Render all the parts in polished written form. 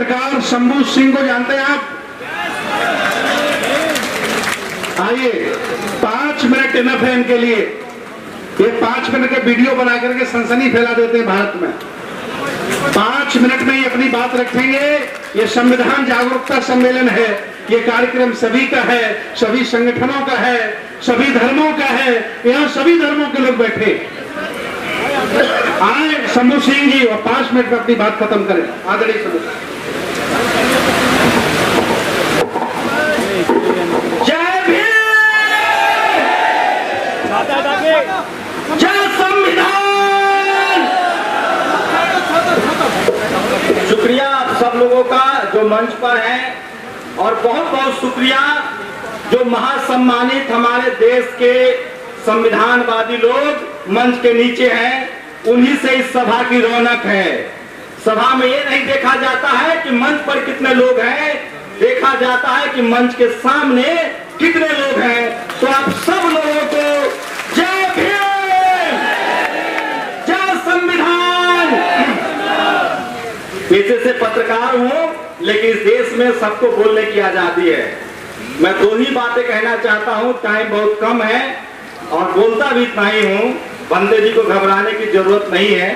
पत्रकार शंभू सिंह को जानते हैं आप? आइए, 5 मिनट इनफ है इनके लिए। ये 5 मिनट के वीडियो बना करके सनसनी फैला देते हैं भारत में। 5 मिनट में ये अपनी बात रखेंगे। ये संविधान जागरूकता सम्मेलन है। ये कार्यक्रम सभी का है, सभी संगठनों का है, सभी धर्मों का है। यहाँ सभी धर्मों के लोग बैठे आए। शंभू सिंह जी, और 5 मिनट में अपनी बात खत्म करें। आदरणीय शंभू सिंह। जय भीम, जय संविधान। शुक्रिया आप सब लोगों का जो मंच पर हैं, और बहुत बहुत शुक्रिया जो महासम्मानित हमारे देश के संविधानवादी लोग मंच के नीचे हैं। उन्हीं से इस सभा की रौनक है। सभा में ये नहीं देखा जाता है कि मंच पर कितने लोग हैं, देखा जाता है कि मंच के सामने कितने लोग हैं। तो आप सब लोगों को जय भीम, जय संविधान। पेशे से पत्रकार हूं, लेकिन इस देश में सबको बोलने की आजादी है। मैं 2 ही बातें कहना चाहता हूं, टाइम बहुत कम है और बोलता भी इतना ही हूं। बंदे जी को घबराने की जरूरत नहीं है।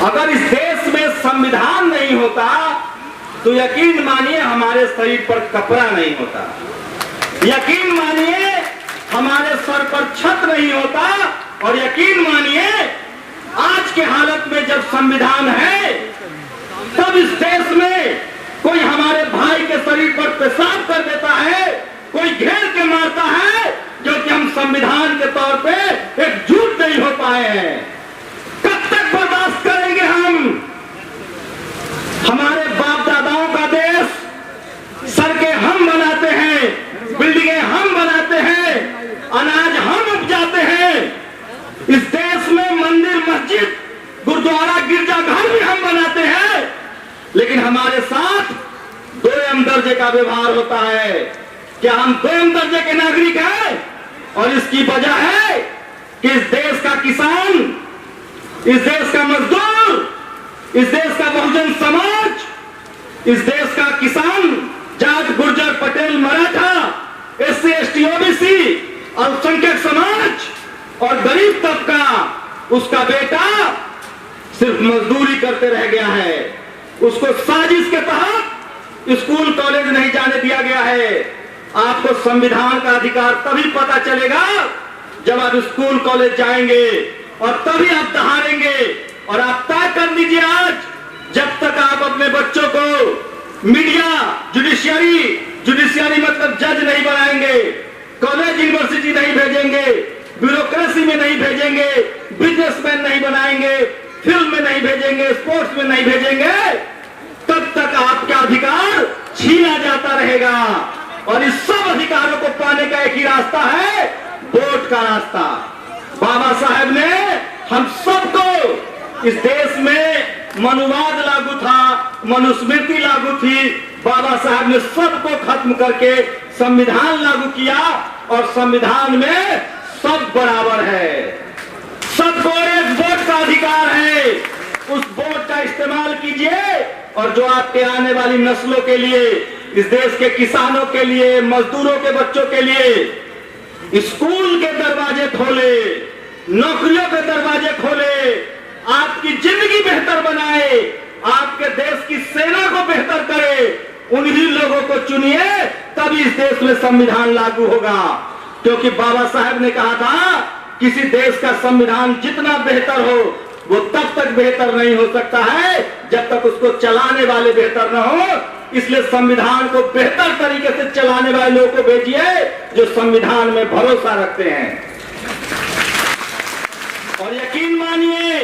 अगर इस देश में संविधान नहीं होता तो यकीन मानिए हमारे शरीर पर कपड़ा नहीं होता, यकीन मानिए हमारे सर पर छत नहीं होता, और यकीन मानिए आज के हालत में जब संविधान है तब इस देश में कोई हमारे भाई के शरीर पर पेशाब कर देता है, कोई घेर के मारता है, क्योंकि हम संविधान के तौर पे एकजुट नहीं हो पाए हैं। कब तक बर्दाश्त करेंगे हम? हमारे बाप दादाओं का देश, सड़कें हम बनाते हैं, बिल्डिंगें हम बनाते हैं, अनाज हम उपजाते हैं। इस देश में मंदिर, मस्जिद, गुरुद्वारा, गिरजाघर भी हम बनाते हैं, लेकिन हमारे साथ 2 दर्जे का व्यवहार होता है। क्या हम 2 दर्जे के नागरिक हैं? और इसकी वजह है कि इस देश का किसान, इस देश का मजदूर, इस देश का बहुजन समाज, इस देश का किसान, Jat, Gurjar, Patel, Maratha, SC, ST, OBC, अल्पसंख्यक समाज और गरीब तबका, उसका बेटा सिर्फ मजदूरी करते रह गया है। उसको साजिश के तहत स्कूल कॉलेज नहीं जाने दिया गया है। आपको संविधान का अधिकार तभी पता चलेगा जब आप स्कूल कॉलेज जाएंगे, और तभी आप दहाड़ेंगे। और आप तय कर लीजिए आज, जब तक आप अपने बच्चों को मीडिया, जुडिशियरी मतलब जज नहीं बनाएंगे, कॉलेज यूनिवर्सिटी नहीं भेजेंगे, ब्यूरोक्रेसी में नहीं भेजेंगे, बिजनेसमैन नहीं बनाएंगे, फिल्म में नहीं भेजेंगे, स्पोर्ट्स में नहीं भेजेंगे, तब तक आपका अधिकार छीना जाता रहेगा। और इस सब अधिकारों को पाने का एक ही रास्ता है, वोट का रास्ता। बाबा साहेब ने हम सबको, इस देश में मनुवाद लागू था, मनुस्मृति लागू थी, बाबा साहब ने सबको खत्म करके संविधान लागू किया, और संविधान में सब बराबर है, सबको एक वोट का अधिकार है। उस वोट का इस्तेमाल कीजिए, और जो आपके आने वाली नस्लों के लिए, इस देश के किसानों के लिए, मजदूरों के बच्चों के लिए स्कूल के दरवाजे खोले, नौकरियों के दरवाजे खोले, आपकी जिंदगी बेहतर बनाए, आपके देश की सेना को बेहतर करे, उन्हीं लोगों को चुनिए, तभी इस देश में संविधान लागू होगा। क्योंकि बाबा साहब ने कहा था, किसी देश का संविधान जितना बेहतर हो वो तब तक बेहतर नहीं हो सकता है जब तक उसको चलाने वाले बेहतर न हो। इसलिए संविधान को बेहतर तरीके से चलाने वाले लोगों को भेजिए जो संविधान में भरोसा रखते हैं। और यकीन मानिए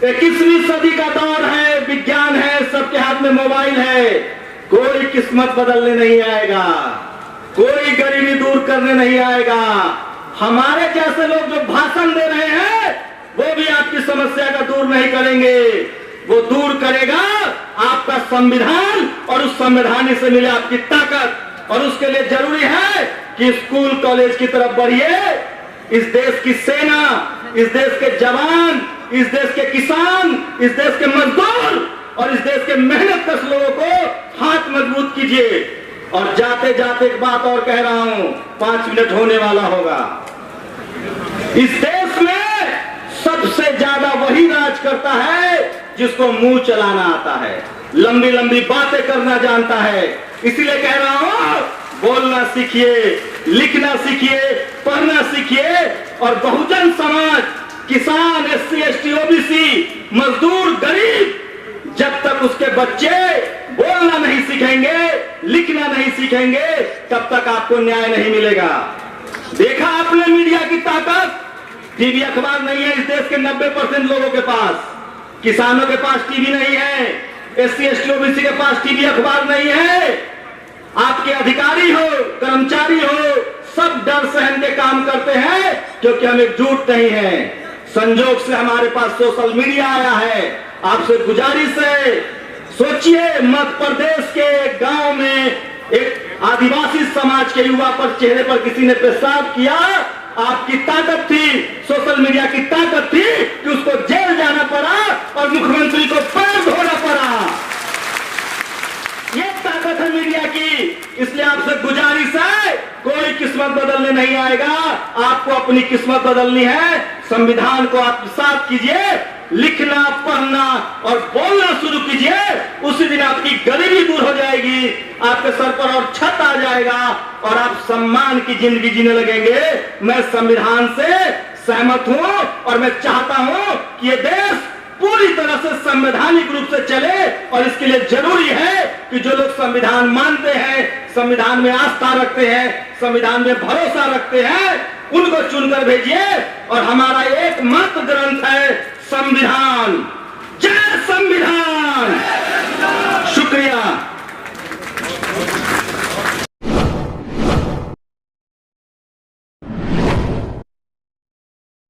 21वीं सदी का दौर है, विज्ञान है, सबके हाथ में मोबाइल है, कोई किस्मत बदलने नहीं आएगा, कोई गरीबी दूर करने नहीं आएगा। हमारे जैसे लोग जो भाषण दे रहे हैं वो भी आपकी समस्या का दूर नहीं करेंगे, वो दूर करेगा आपका संविधान, और उस संविधान से मिले आपकी ताकत। और उसके लिए जरूरी है कि स्कूल कॉलेज की तरफ बढ़िए। इस देश की सेना, इस देश के जवान, इस देश के किसान, इस देश के मजदूर और इस देश के मेहनतकश लोगों को हाथ मजबूत कीजिए। और जाते जाते एक बात और कह रहा हूं, 5 मिनट होने वाला होगा। इस देश में सबसे ज्यादा वही राज करता है जिसको मुंह चलाना आता है, लंबी लंबी बातें करना जानता है। इसीलिए कह रहा हूं, बोलना सीखिए, लिखना सीखिए, पढ़ना सीखिए। और बहुजन समाज, किसान, SC ST OBC, मजदूर, गरीब, जब तक उसके बच्चे बोलना नहीं सीखेंगे, लिखना नहीं सीखेंगे, तब तक आपको न्याय नहीं मिलेगा। देखा आपने मीडिया की ताकत? टीवी अखबार नहीं है इस देश के 90% लोगों के पास। किसानों के पास टीवी नहीं है, SC ST OBC के पास टीवी अखबार नहीं है। आपके अधिकारी हो, कर्मचारी हो, सब डर सहन के काम करते हैं क्योंकि हम एकजुट नहीं है। संजोग से हमारे पास सोशल मीडिया आया है। आपसे गुजारिश है, सोचिए, मध्य प्रदेश के गांव में एक आदिवासी समाज के युवा पर चेहरे पर किसी ने पेशाब किया। आपकी ताकत थी, सोशल मीडिया की ताकत थी कि उसको जेल जाना पड़ा और मुख्यमंत्री को पैर धोना पड़ा। ये ताकत है मीडिया की। इसलिए आपसे गुजारिश है, कोई किस्मत बदलने नहीं आएगा, आपको अपनी किस्मत बदलनी है। संविधान को आत्मसात कीजिए, लिखना, पढ़ना और बोलना शुरू कीजिए। उसी दिन आपकी गरीबी दूर हो जाएगी, आपके सर पर और छत आ जाएगा और आप सम्मान की जिंदगी जीने लगेंगे। मैं संविधान से सहमत हूं और मैं चाहता हूं कि ये देश पूरी तरह से संवैधानिक रूप से चले। और इसके लिए जरूरी है कि जो लोग संविधान मानते हैं, संविधान में आस्था रखते हैं, संविधान में भरोसा रखते हैं, उनको चुनकर भेजिए। और हमारा एकमात्र ग्रंथ है संविधान। जय संविधान।